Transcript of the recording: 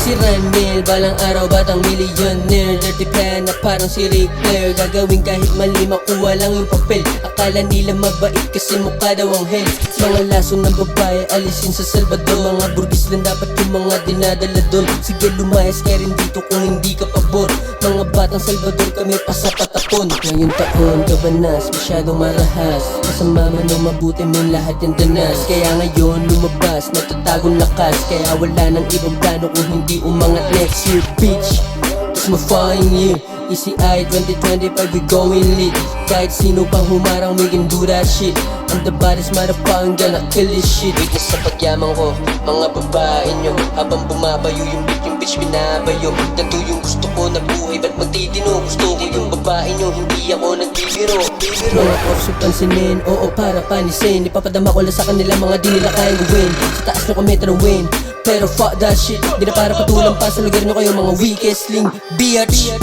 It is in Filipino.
si Ranil, balang araw batang millionaire. Dirty plan na parang si Ric Flair. Gagawin kahit mali, makuha lang yung papel. Akala nila mabait kasi mukha daw ang hell. Mga laso ng babae, alisin sa Salvador. Mga burgis lang dapat yung mga dinadala doon. Sige lumayas ka rin dito kung hindi ka pabor. Mga batang Salvador kami pa sa patapon. Ngayong taon, kabanas, masyadong marahas. Masama man o mabuti mo lahat yung danas. Kaya ngayon lumabas, natatagong lakas. Kaya wala nang ibang plano kung hindi umangat next year, bitch. It's my fine year. ECI 2025, we going lit. Kahit sino pang humarang, we can do that shit. I'm the baddest motherfucker, gonna kill this shit. Witness sa pagyaman ko, mga babae nyo. Habang bumabayo yung bitch binabayo. Ganto yung gusto ko na buhay, ba't magtitino? Gusto ko yung babae nyo, hindi ako nagbibiro. Mga korso pansinin, oo para panisin. Ipapadama ko lang sa kanila, mga di nila kayang gawin. Sa taas nyo kami tanawin, pero fuck that shit. Di na para patulang pa sa lugar nyo kayo, mga weakest link, bitch.